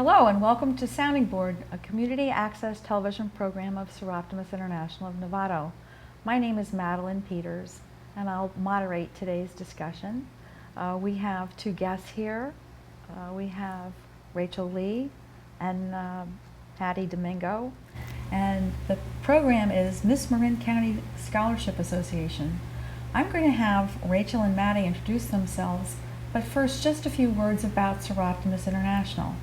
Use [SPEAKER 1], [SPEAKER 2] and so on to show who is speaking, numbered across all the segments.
[SPEAKER 1] Hello and welcome to Sounding Board, a community access television program of Seroptimus International of Novato. My name is Madalienne Peters and I'll moderate today's discussion. We have two guests here. We have Rachel Lee and Maddy Domingo, and the program is Miss Marin County Scholarship Association. I'm going to have Rachel and Maddy introduce themselves, but first just a few words about Seroptimus International.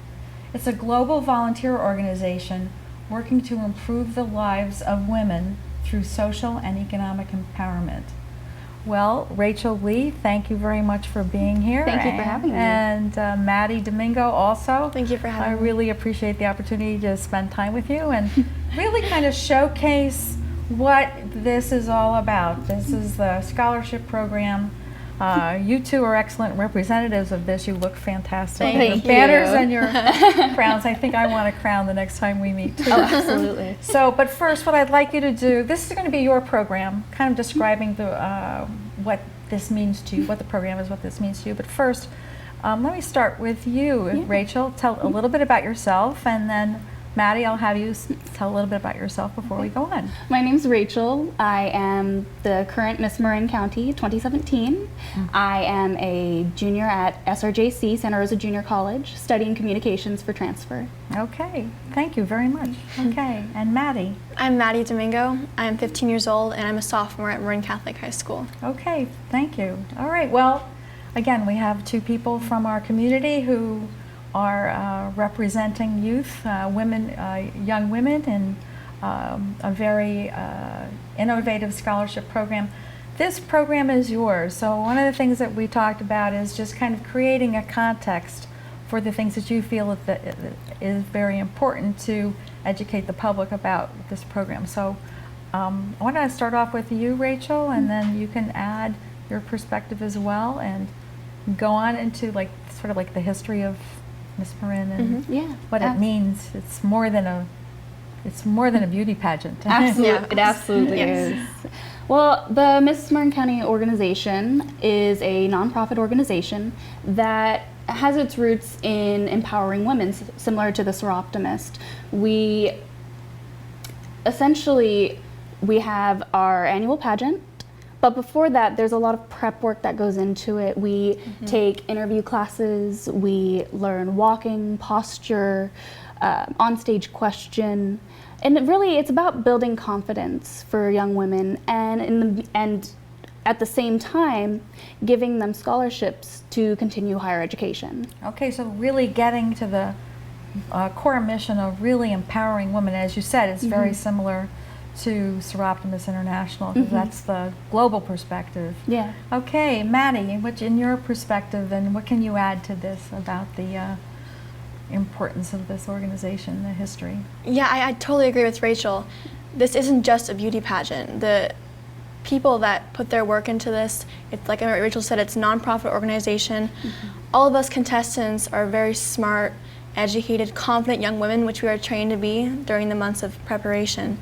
[SPEAKER 1] It's a global volunteer organization working to improve the lives of women through social and economic empowerment. Well, Rachel Lee, thank you very much for being here.
[SPEAKER 2] Thank you for having me.
[SPEAKER 1] And Maddy Domingo also.
[SPEAKER 3] Thank you for having me.
[SPEAKER 1] I really appreciate the opportunity to spend time with you and really kind of showcase what this is all about. This is the scholarship program. You two are excellent representatives of this. You look fantastic.
[SPEAKER 2] Thank you.
[SPEAKER 1] The banners and your crowns. I think I want a crown the next time we meet too.
[SPEAKER 2] Oh, absolutely.
[SPEAKER 1] So, but first, what I'd like you to do, this is going to be your program, kind of describing the what this means to you, what the program is, what this means to you. But first, let me start with you, Rachel. Tell a little bit about yourself, and then Maddy, I'll have you tell a little bit about yourself before we go on.
[SPEAKER 2] My name's Rachel. I am the current Miss Marin County 2017. I am a junior at SRJC, Santa Rosa Junior College, studying communications for transfer.
[SPEAKER 1] Okay, thank you very much. Okay, and Maddy.
[SPEAKER 3] I'm Maddy Domingo. I'm 15 years old and I'm a sophomore at Marin Catholic High School.
[SPEAKER 1] Okay, thank you. All right, well, again, we have two people from our community who are representing youth, young women in a very innovative scholarship program. This program is yours, so one of the things that we talked about is just kind of creating a context for the things that you feel that is very important to educate the public about this program. So I want to start off with you, Rachel, and then you can add your perspective as well and go on into sort of like the history of Miss Marin and what it means. It's more than a beauty pageant.
[SPEAKER 2] Absolutely, it absolutely is. Well, the Miss Marin County organization is a nonprofit organization that has its roots in empowering women, similar to the Seroptimist. We have our annual pageant. But before that, there's a lot of prep work that goes into it. We take interview classes, we learn walking, posture, onstage question, and really it's about building confidence for young women and at the same time giving them scholarships to continue higher education.
[SPEAKER 1] Okay, so really getting to the core mission of really empowering women. As you said, it's very similar to Seroptimus International, because that's the global perspective.
[SPEAKER 2] Yeah.
[SPEAKER 1] Okay, Maddy, what's in your perspective, and what can you add to this about the importance of this organization, the history?
[SPEAKER 3] Yeah, I totally agree with Rachel. This isn't just a beauty pageant. The people that put their work into this, it's like Rachel said, it's a nonprofit organization. All of us contestants are very smart, educated, confident young women, which we are trained to be during the months of preparation.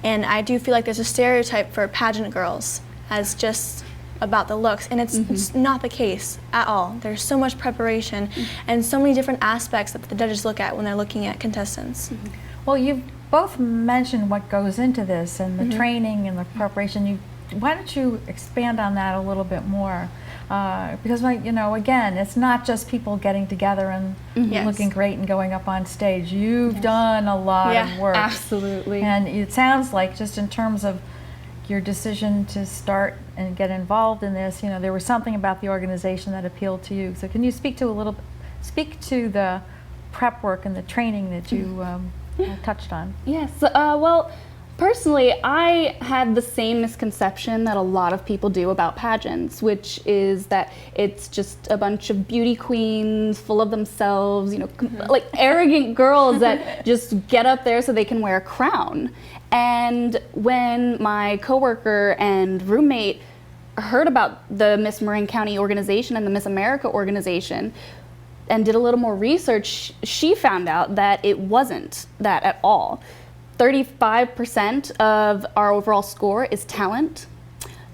[SPEAKER 3] And I do feel like there's a stereotype for pageant girls as just about the looks, and it's not the case at all. There's so much preparation and so many different aspects that the judges look at when they're looking at contestants.
[SPEAKER 1] Well, you've both mentioned what goes into this and the training and the preparation. Why don't you expand on that a little bit more? Because, again, it's not just people getting together and looking great and going up on stage. You've done a lot of work.
[SPEAKER 2] Absolutely.
[SPEAKER 1] And it sounds like, just in terms of your decision to start and get involved in this, there was something about the organization that appealed to you. So can you speak to the prep work and the training that you touched on?
[SPEAKER 2] Yes. Well, personally, I had the same misconception that a lot of people do about pageants, which is that it's just a bunch of beauty queens full of themselves, like arrogant girls that just get up there so they can wear a crown. And when my coworker and roommate heard about the Miss Marin County organization and the Miss America organization and did a little more research, she found out that it wasn't that at all. 35% of our overall score is talent,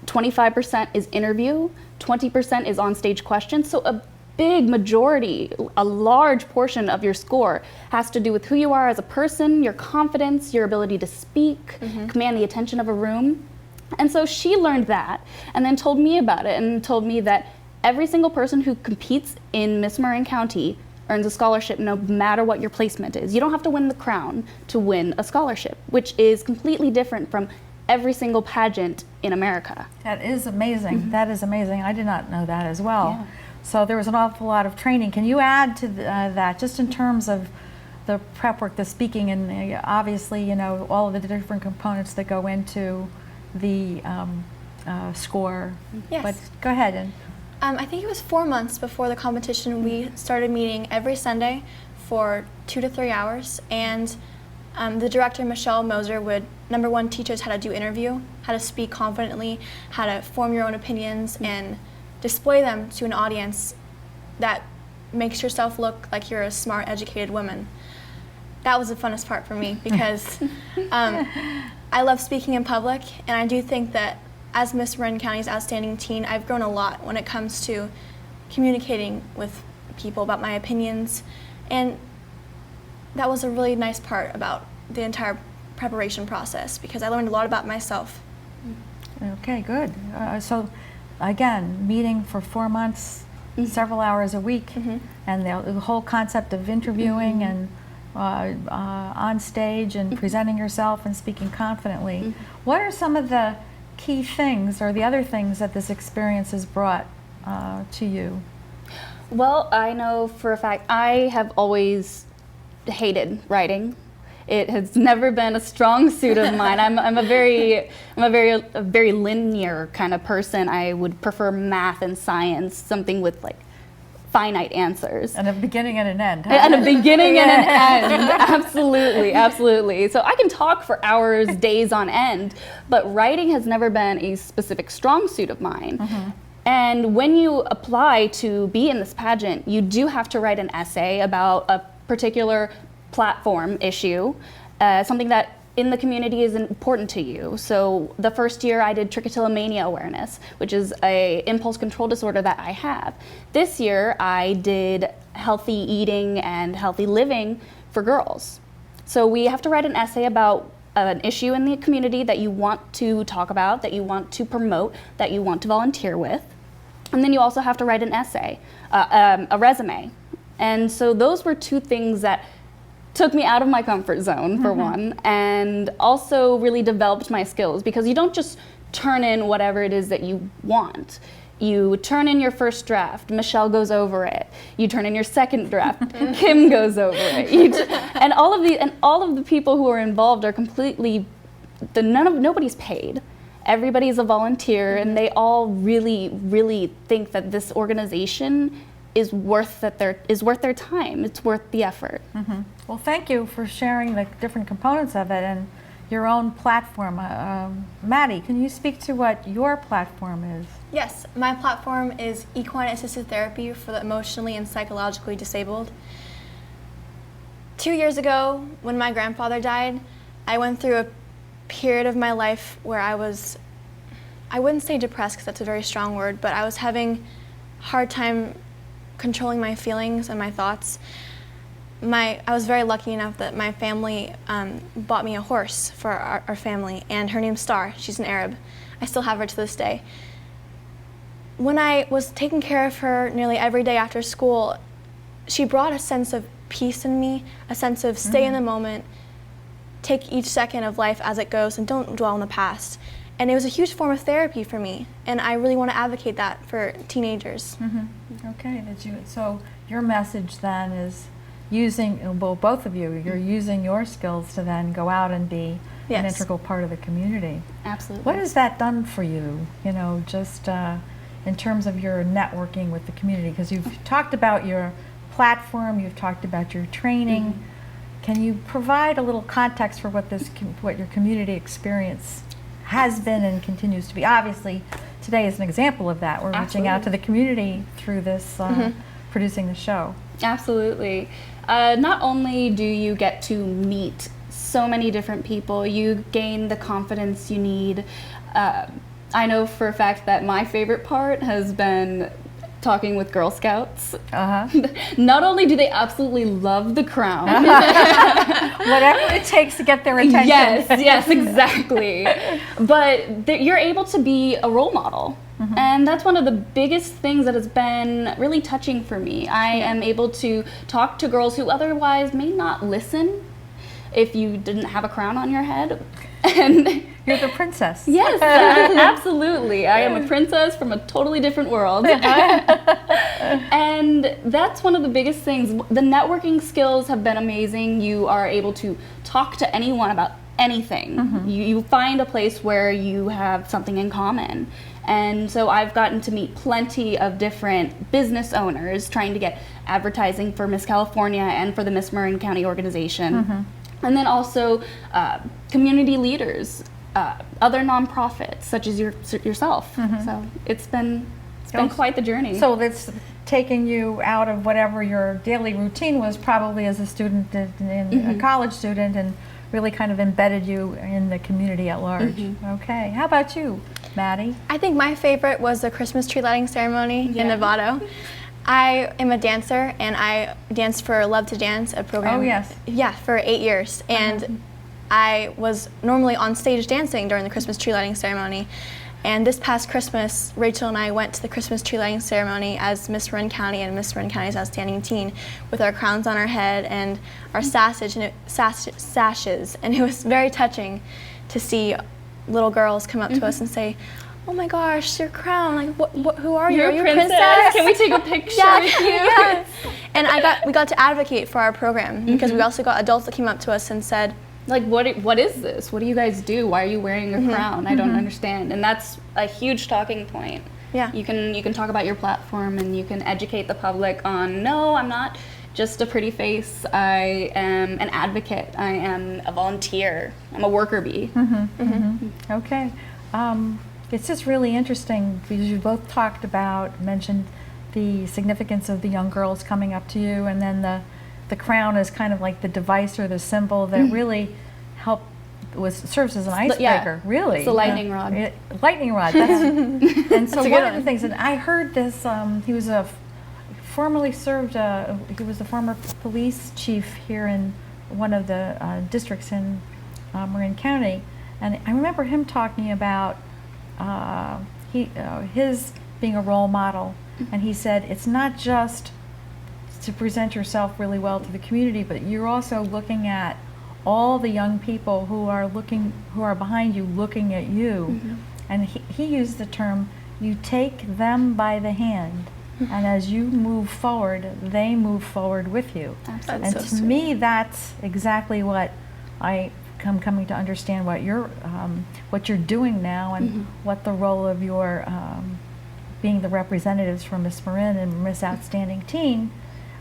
[SPEAKER 2] 25% is interview, 20% is on-stage questions. So a big majority, a large portion of your score has to do with who you are as a person, your confidence, your ability to speak, command the attention of a room. And so she learned that and then told me about it and told me that every single person who competes in Miss Marin County earns a scholarship no matter what your placement is. You don't have to win the crown to win a scholarship, which is completely different from every single pageant in America.
[SPEAKER 1] That is amazing. That is amazing. I did not know that as well.
[SPEAKER 2] Yeah.
[SPEAKER 1] So there was an awful lot of training. Can you add to that, just in terms of the prep work, the speaking, and obviously, you know, all of the different components that go into the score?
[SPEAKER 3] Yes.
[SPEAKER 1] But go ahead. And
[SPEAKER 3] I think it was 4 months before the competition. We started meeting every Sunday for 2 to 3 hours, and the director, Michelle Moser, would, number one, teach us how to do interview, how to speak confidently, how to form your own opinions, and display them to an audience that makes yourself look like you're a smart, educated woman. That was the funnest part for me because I love speaking in public, and I do think that as Miss Marin County's Outstanding Teen, I've grown a lot when it comes to communicating with people about my opinions, and that was a really nice part about the entire preparation process because I learned a lot about myself.
[SPEAKER 1] okay, good. So again, meeting for 4 months, several hours a week, and the whole concept of interviewing and on stage and presenting yourself and speaking confidently. What are some of the key things or the other things that this experience has brought to you?
[SPEAKER 2] Well, I know for a fact I have always hated writing. It has never been a strong suit of mine. I'm a very linear kind of person. I would prefer math and science, something with like finite answers.
[SPEAKER 1] And a beginning and an end. Huh?
[SPEAKER 2] And a beginning and an end. Absolutely, absolutely. So I can talk for hours, days on end, but writing has never been a specific strong suit of mine. And when you apply to be in this pageant, you do have to write an essay about a particular platform issue, something that in the community is important to you. So the first year I did trichotillomania awareness, which is a impulse control disorder that I have. This year I did healthy eating and healthy living for girls. So we have to write an essay about an issue in the community that you want to talk about, that you want to promote, that you want to volunteer with. And then you also have to write an essay, a resume. And so those were two things that took me out of my comfort zone, for one, and also really developed my skills because you don't just turn in whatever it is that you want. You turn in your first draft, Michelle goes over it. You turn in your second draft, Kim goes over it. And all of the people who are involved are completely, nobody's paid. Everybody's a volunteer, and they all really, really think that this organization is worth their time. It's worth the effort.
[SPEAKER 1] Well, thank you for sharing the different components of it and your own platform. Maddy, can you speak to what your platform is?
[SPEAKER 3] Yes, my platform is equine assisted therapy for the emotionally and psychologically disabled. 2 years ago, when my grandfather died, I went through a period of my life where I wouldn't say depressed because that's a very strong word, but I was having a hard time controlling my feelings and my thoughts. I was very lucky enough that my family bought me a horse for our family, and her name's Star. She's an Arab. I still have her to this day. When I was taking care of her nearly every day after school, she brought a sense of peace in me, a sense of stay in the moment, take each second of life as it goes, and don't dwell on the past. And it was a huge form of therapy for me, and I really want to advocate that for teenagers.
[SPEAKER 1] Okay, so your message then is using, well, both of you, you're using your skills to then go out and be an integral part of the community.
[SPEAKER 2] Absolutely.
[SPEAKER 1] What has that done for you, just in terms of your networking with the community? Because you've talked about your platform, you've talked about your training. Can you provide a little context for what your community experience has been and continues to be? Obviously, today is an example of that. We're reaching out to the community through this, producing the show.
[SPEAKER 2] Absolutely. Not only do you get to meet so many different people, you gain the confidence you need. I know for a fact that my favorite part has been talking with Girl Scouts.
[SPEAKER 1] Uh-huh.
[SPEAKER 2] Not only do they absolutely love the crown.
[SPEAKER 1] Whatever it takes to get their attention.
[SPEAKER 2] Yes, exactly. But you're able to be a role model. Mm-hmm. And that's one of the biggest things that has been really touching for me. I am able to talk to girls who otherwise may not listen if you didn't have a crown on your head. And
[SPEAKER 1] you're the princess.
[SPEAKER 2] Yes, absolutely. I am a princess from a totally different world. And that's one of the biggest things. The networking skills have been amazing. You are able to talk to anyone about anything. Mm-hmm. You find a place where you have something in common. And so I've gotten to meet plenty of different business owners trying to get advertising for Miss California and for the Miss Marin County organization. Mm-hmm. And then also community leaders, other nonprofits such as yourself. Mm-hmm. So it's been quite the journey.
[SPEAKER 1] So it's taking you out of whatever your daily routine was probably as a student, a college student, and really kind of embedded you in the community at large. Mm-hmm. Okay, how about you, Maddy?
[SPEAKER 3] I think my favorite was the Christmas tree lighting ceremony in Novato. I am a dancer, and I danced for Love to Dance, a program.
[SPEAKER 1] Oh, yes.
[SPEAKER 3] Yeah, for 8 years. And I was normally on stage dancing during the Christmas tree lighting ceremony. And this past Christmas, Rachel and I went to the Christmas tree lighting ceremony as Miss Marin County and Miss Marin County's Outstanding Teen with our crowns on our head and our sashes, and it was very touching to see little girls come up to us and say, "Oh my gosh, your crown! Like, who are you?
[SPEAKER 2] You're
[SPEAKER 3] are you
[SPEAKER 2] a princess? Can we take a picture with you?"
[SPEAKER 3] Yeah. And we got to advocate for our program because we also got adults that came up to us and said,
[SPEAKER 2] like, what is this? What do you guys do? Why are you wearing a crown? I don't understand. And that's a huge talking point.
[SPEAKER 3] Yeah.
[SPEAKER 2] You can talk about your platform and you can educate the public on, no, I'm not just a pretty face. I am an advocate. I am a volunteer. I'm a worker bee.
[SPEAKER 1] Mm-hmm. Mm-hmm. Okay. It's just really interesting because you both mentioned the significance of the young girls coming up to you, and then the crown is kind of like the device or the symbol that really serves as an icebreaker. Really,
[SPEAKER 2] it's a lightning rod.
[SPEAKER 1] Lightning rod. And so one of the things, and I heard this. He was formerly served. He was the former police chief here in one of the districts in Marin County, and I remember him talking about his being a role model, and he said it's not just to present yourself really well to the community, but you're also looking at all the young people who are behind you looking at you. Mm-hmm. And he used the term, you take them by the hand, and as you move forward, they move forward with you.
[SPEAKER 2] Absolutely.
[SPEAKER 1] And to me, that's exactly what I'm coming to understand what you're doing now, and what the role of your being the representatives for Miss Marin and Miss Outstanding Teen,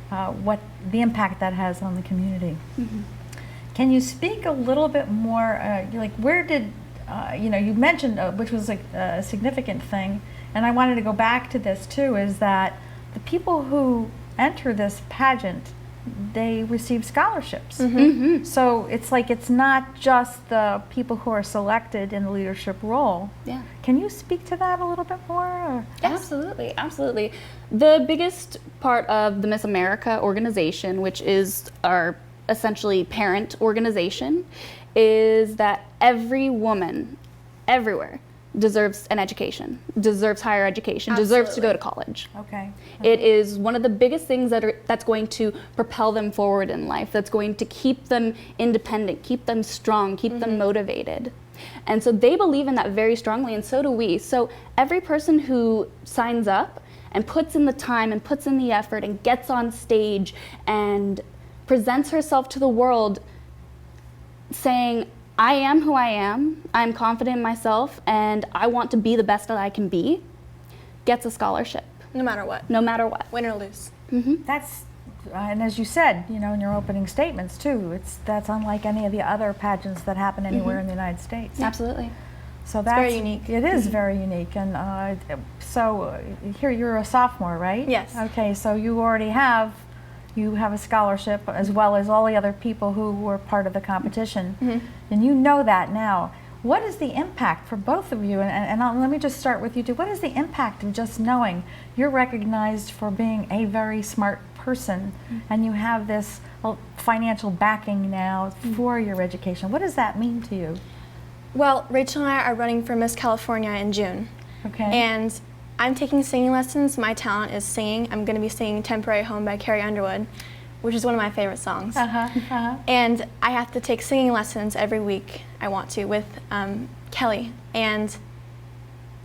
[SPEAKER 1] what the impact that has on the community. Mm-hmm. Can you speak a little bit more, like where did, you mentioned, which was like a significant thing, and I wanted to go back to this too, is that the people who enter this pageant, they receive scholarships. Mm-hmm. Mm-hmm. So it's like it's not just the people who are selected in the leadership role. Yeah. Can you speak to that a little bit more? Or?
[SPEAKER 2] Absolutely, absolutely. The biggest part of the Miss America organization, which is our essentially parent organization, is that every woman, everywhere, deserves an education, deserves higher education, deserves to go to college.
[SPEAKER 1] Okay.
[SPEAKER 2] It is one of the biggest things that's going to propel them forward in life, that's going to keep them independent, keep them strong, keep them motivated. And so they believe in that very strongly, and so do we. So every person who signs up and puts in the time and puts in the effort and gets on stage and presents herself to the world saying, I am who I am, I'm confident in myself, and I want to be the best that I can be, gets a scholarship.
[SPEAKER 3] No matter what.
[SPEAKER 2] No matter what.
[SPEAKER 3] Win or lose.
[SPEAKER 1] Mm-hmm. That's, and as you said, in your opening statements too, that's unlike any of the other pageants that happen anywhere in the United States.
[SPEAKER 2] Yeah. Absolutely.
[SPEAKER 1] So that's
[SPEAKER 3] very unique.
[SPEAKER 1] It is very unique, and so here you're a sophomore, right?
[SPEAKER 3] Yes.
[SPEAKER 1] Okay, so you already have a scholarship as well as all the other people who were part of the competition, and you know that now. what is the impact for both of you? Let me just start with you two. What is the impact of just knowing you're recognized for being a very smart person and you have this financial backing now for your education? What does that mean to you?
[SPEAKER 3] Well, Rachel and I are running for Miss California in June.
[SPEAKER 1] Okay.
[SPEAKER 3] And I'm taking singing lessons. My talent is singing. I'm going to be singing Temporary Home by Carrie Underwood, which is one of my favorite songs. And I have to take singing lessons every week, I want to, with Kelly. And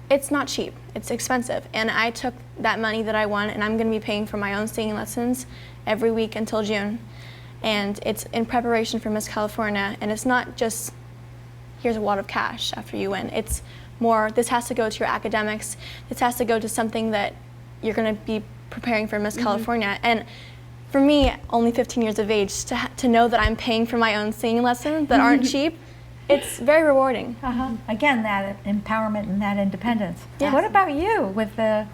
[SPEAKER 3] it's not cheap. It's expensive. And I took that money that I won, and I'm going to be paying for my own singing lessons every week until June. And it's in preparation for Miss California. And it's not just, here's a wad of cash after you win. It's more, this has to go to your academics. This has to go to something that you're going to be preparing for Miss California. And for me, only 15 years of age, to know that I'm paying for my own singing lessons that aren't cheap, it's very rewarding.
[SPEAKER 1] Again, that empowerment and that independence.
[SPEAKER 3] Yes.
[SPEAKER 1] What about you with the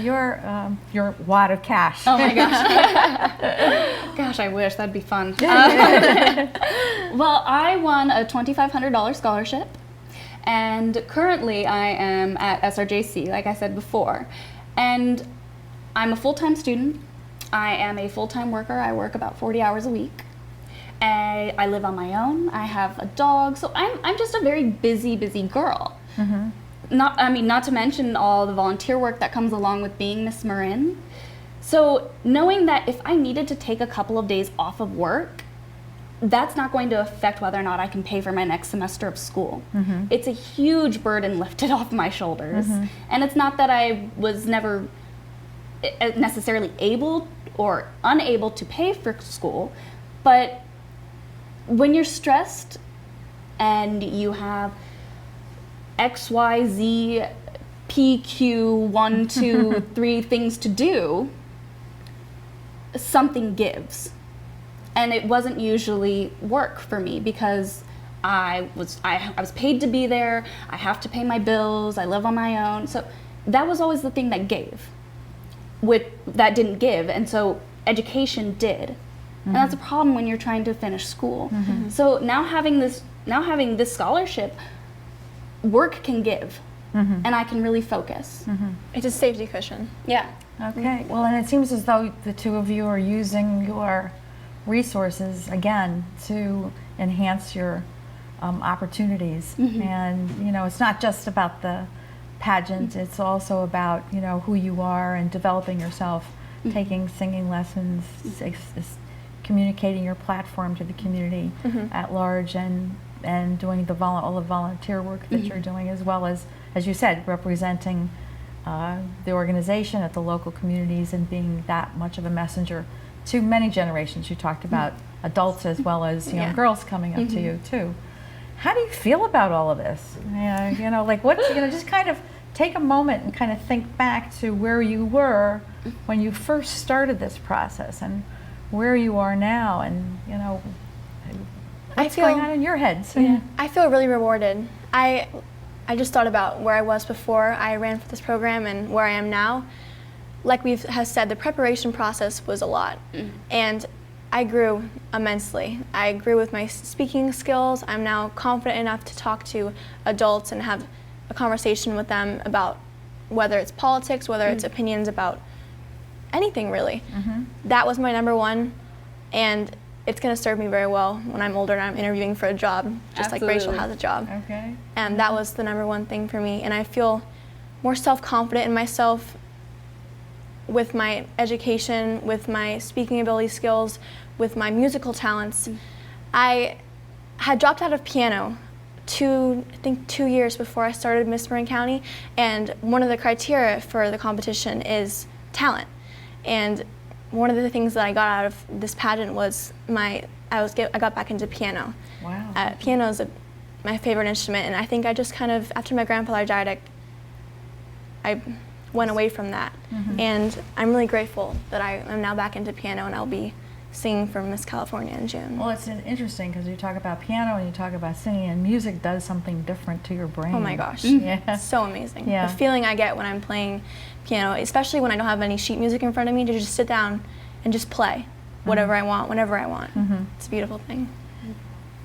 [SPEAKER 1] your wad of cash?
[SPEAKER 2] Oh my gosh. Gosh, I wish. That'd be fun. Well, I won a $2,500 scholarship, and currently I am at SRJC, like I said before. And I'm a full-time student. I am a full-time worker. I work about 40 hours a week. I live on my own. I have a dog, so I'm just a very busy girl. Not to mention all the volunteer work that comes along with being Miss Marin. So knowing that if I needed to take a couple of days off of work, that's not going to affect whether or not I can pay for my next semester of school. It's a huge burden lifted off my shoulders. And it's not that I was never necessarily able or unable to pay for school, but when you're stressed and you have X, Y, Z, P, Q, 1, 2, 3 things to do, something gives. And it wasn't usually work for me because I was paid to be there, I have to pay my bills, I live on my own. So that was always the thing that gave. That didn't give, and so education did. And that's a problem when you're trying to finish school. So now having this scholarship, work can give, and I can really focus.
[SPEAKER 3] It's a safety cushion.
[SPEAKER 2] Yeah.
[SPEAKER 1] Okay. Well, and it seems as though the two of you are using your resources again to enhance your opportunities. And it's not just about the pageant. It's also about who you are and developing yourself, taking singing lessons, communicating your platform to the community at large, and doing all the volunteer work that you're doing, as well as you said, representing the organization at the local communities and being that much of a messenger to many generations. You talked about adults as well as young girls coming up to you too. How do you feel about all of this? Just kind of take a moment and kind of think back to where you were when you first started this process and where you are now, and what's going on in your heads.
[SPEAKER 3] I feel really rewarded. I just thought about where I was before I ran for this program and where I am now. Like has said, the preparation process was a lot, and I grew immensely. I grew with my speaking skills. I'm now confident enough to talk to adults and have a conversation with them about whether it's politics, whether it's opinions about anything really. That was my number one, and it's going to serve me very well when I'm older and I'm interviewing for a job, just like Rachel has a job.
[SPEAKER 1] Okay.
[SPEAKER 3] And that was the number one thing for me, and I feel more self-confident in myself with my education, with my speaking ability skills, with my musical talents. I had dropped out of piano 2 years before I started Miss Marin County, and one of the criteria for the competition is talent. And one of the things that I got out of this pageant was I got back into piano.
[SPEAKER 1] Wow.
[SPEAKER 3] Piano is my favorite instrument, and I think I just kind of, after my grandfather died, I went away from that. And I'm really grateful that I am now back into piano, and I'll be singing for Miss California in June.
[SPEAKER 1] Well, it's interesting because you talk about piano and you talk about singing, and music does something different to your brain.
[SPEAKER 3] Oh my gosh,
[SPEAKER 1] it's
[SPEAKER 3] so amazing.
[SPEAKER 1] Yeah.
[SPEAKER 3] The feeling I get when I'm playing piano, especially when I don't have any sheet music in front of me, to just sit down and just play whatever I want, whenever I want. It's a beautiful thing.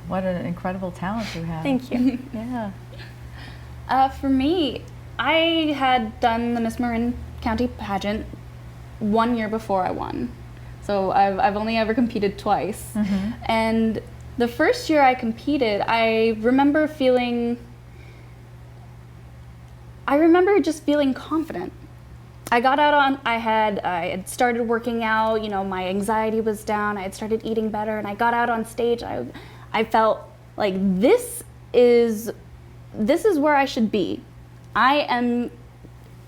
[SPEAKER 1] what an incredible talent you have.
[SPEAKER 3] Thank you.
[SPEAKER 1] Yeah.
[SPEAKER 2] For me, I had done the Miss Marin County pageant 1 year before I won. So I've only ever competed twice. And the first year I competed, I remember just feeling confident. I got out on, I had started working out, you know, my anxiety was down, I had started eating better, and I got out on stage. I felt like this is where I should be. I am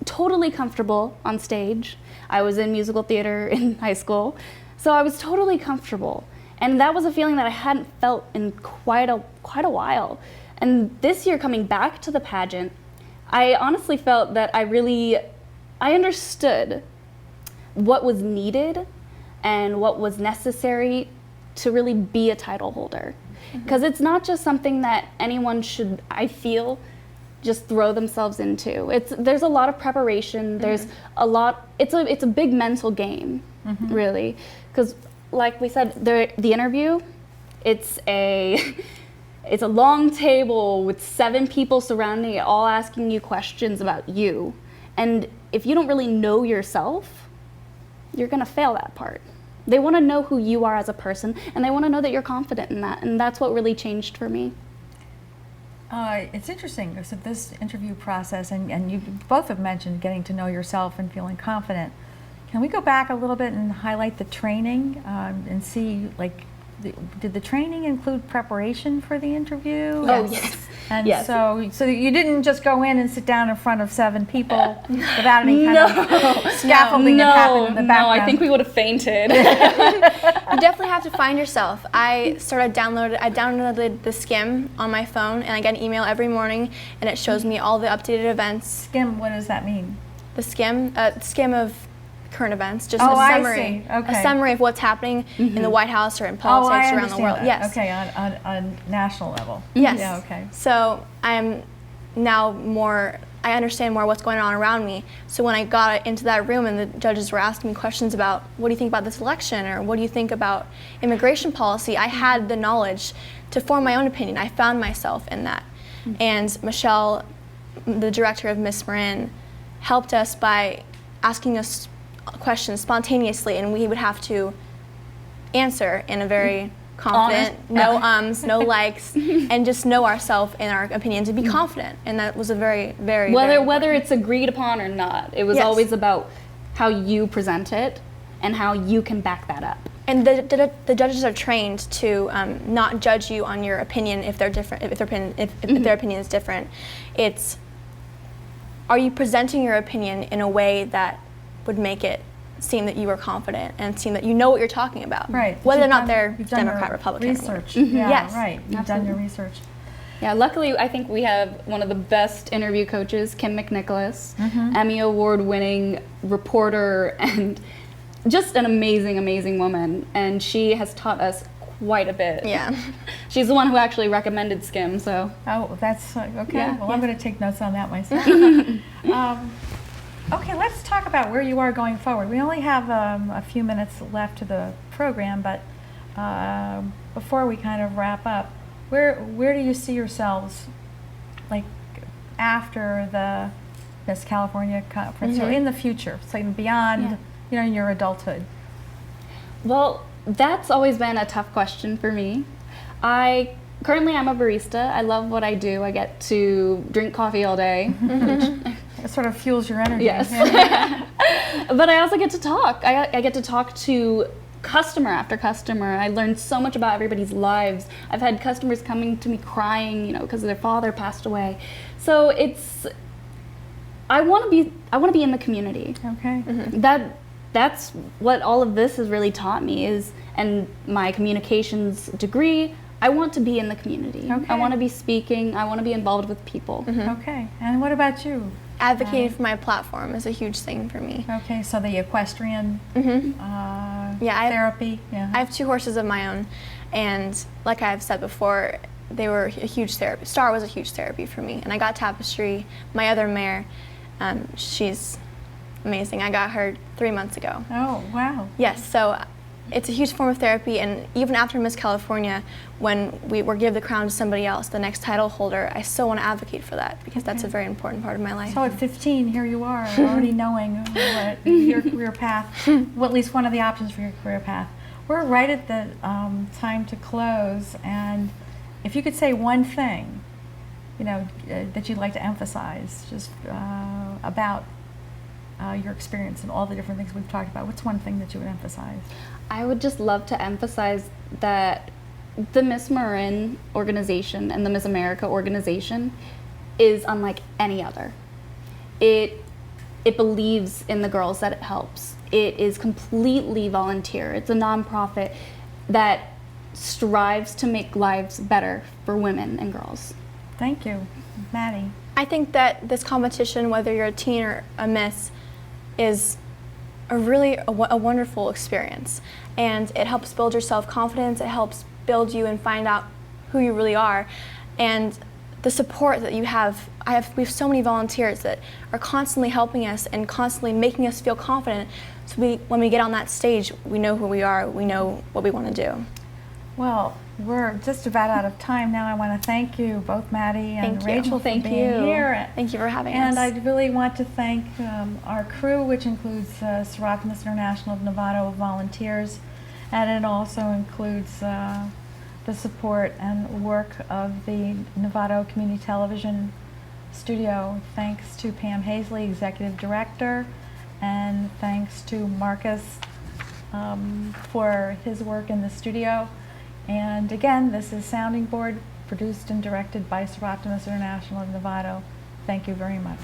[SPEAKER 2] totally comfortable on stage. I was in musical theater in high school, so I was totally comfortable. And that was a feeling that I hadn't felt in quite a while. And this year, coming back to the pageant, I honestly felt that I understood what was needed and what was necessary to really be a title holder. Because it's not just something that anyone should, I feel, just throw themselves into. There's a lot of preparation. There's a lot. It's a big mental game, really. Because, like we said, the interview, it's a long table with 7 people surrounding it, all asking you questions about you. And if you don't really know yourself, you're gonna fail that part. They want to know who you are as a person, and they want to know that you're confident in that. And that's what really changed for me.
[SPEAKER 1] It's interesting, so this interview process, and you both have mentioned getting to know yourself and feeling confident. Can we go back a little bit and highlight the training and see, like, did the training include preparation for the interview?
[SPEAKER 2] Oh, yes.
[SPEAKER 1] And
[SPEAKER 2] yes.
[SPEAKER 1] so you didn't just go in and sit down in front of 7 people without any kind of scaffolding that happened in the background?
[SPEAKER 2] No, I think we would have fainted.
[SPEAKER 3] You definitely have to find yourself. I downloaded the Skim on my phone, and I get an email every morning, and it shows me all the updated events.
[SPEAKER 1] Skim, what does that mean?
[SPEAKER 3] The Skim of current events, just
[SPEAKER 1] Oh,
[SPEAKER 3] a
[SPEAKER 1] I
[SPEAKER 3] summary.
[SPEAKER 1] see. Okay.
[SPEAKER 3] A summary of what's happening in the White House or in politics around the world.
[SPEAKER 1] That.
[SPEAKER 3] Yes.
[SPEAKER 1] Okay, on national level.
[SPEAKER 3] Yes.
[SPEAKER 1] Yeah, okay.
[SPEAKER 3] So I'm now I understand more what's going on around me. So when I got into that room and the judges were asking me questions about, what do you think about this election, or what do you think about immigration policy, I had the knowledge to form my own opinion. I found myself in that. And Michelle, the director of Miss Marin, helped us by asking us questions spontaneously, and we would have to answer in a very confident, no ums, no likes, and just know ourselves and our opinions and be confident. And that was a very, very
[SPEAKER 2] whether it's agreed upon or not, it was
[SPEAKER 3] Yes.
[SPEAKER 2] always about how you present it and how you can back that up.
[SPEAKER 3] And the judges are trained to not judge you on your opinion if they're different, if their opinion is different. It's, are you presenting your opinion in a way that would make it seem that you are confident and seem that you know what you're talking about,
[SPEAKER 1] Right.
[SPEAKER 3] whether or not they're
[SPEAKER 1] You've done
[SPEAKER 3] Democrat,
[SPEAKER 1] your
[SPEAKER 3] Republican.
[SPEAKER 1] research.
[SPEAKER 3] Or whatever.
[SPEAKER 1] Yeah,
[SPEAKER 3] Yes.
[SPEAKER 1] right. You've done your research.
[SPEAKER 2] Yeah, luckily I think we have one of the best interview coaches, Kim McNicholas, Emmy Award-winning reporter, and just an amazing, amazing woman. And she has taught us quite a bit.
[SPEAKER 3] Yeah.
[SPEAKER 2] She's the one who actually recommended Skim, so.
[SPEAKER 1] Oh, that's okay.
[SPEAKER 2] Yeah.
[SPEAKER 1] Well, I'm going to take notes on that myself. Okay, let's talk about where you are going forward. We only have a few minutes left to the program, but before we kind of wrap up, where do you see yourselves, like, after the Miss California conference, or in the future, so beyond, your adulthood?
[SPEAKER 2] Well, that's always been a tough question for me. Currently I'm a barista. I love what I do. I get to drink coffee all day.
[SPEAKER 1] It sort of fuels your energy.
[SPEAKER 2] Yes. But I also get to talk. I get to talk to customer after customer. I learned so much about everybody's lives. I've had customers coming to me crying, because their father passed away. So I want to be in the community.
[SPEAKER 1] Okay.
[SPEAKER 2] That's what all of this has really taught me and my communications degree, I want to be in the community.
[SPEAKER 1] Okay.
[SPEAKER 2] I want to be speaking. I want to be involved with people.
[SPEAKER 1] Okay. And what about you?
[SPEAKER 3] Advocating for my platform is a huge thing for me.
[SPEAKER 1] Okay, so the equestrian therapy.
[SPEAKER 3] I have 2 horses of my own, and like I've said before, they were a huge therapy. Star was a huge therapy for me, and I got Tapestry, my other mare. She's amazing. I got her 3 months ago.
[SPEAKER 1] Oh, wow.
[SPEAKER 3] Yes, so It's a huge form of therapy, and even after Miss California, when we were give the crown to somebody else, the next title holder, I still want to advocate for that because that's a very important part of my life.
[SPEAKER 1] So at 15, here you are, already knowing what your career path, well, at least one of the options for your career path. We're right at the time to close, and if you could say one thing, that you'd like to emphasize, just about your experience and all the different things we've talked about, what's one thing that you would emphasize?
[SPEAKER 2] I would just love to emphasize that the Miss Marin organization and the Miss America organization is unlike any other. It believes in the girls that it helps. It is completely volunteer. It's a nonprofit that strives to make lives better for women and girls.
[SPEAKER 1] Thank you. Maddy?
[SPEAKER 3] I think that this competition, whether you're a teen or a miss, is a wonderful experience, and it helps build your self-confidence. It helps build you and find out who you really are, and the support that you have. We have so many volunteers that are constantly helping us and constantly making us feel confident. So when we get on that stage, we know who we are. We know what we want to do.
[SPEAKER 1] Well, we're just about out of time now. I want to thank you, both Maddy and Rachel, for being here.
[SPEAKER 3] Thank you for having us.
[SPEAKER 1] And I really want to thank our crew, which includes Seroptimus International of Novato volunteers, and it also includes the support and work of the Novato Community Television Studio. Thanks to Pam Hazley, Executive Director, and thanks to Marcus for his work in the studio. And again, this is Sounding Board, produced and directed by Seroptimus International of Novato. Thank you very much.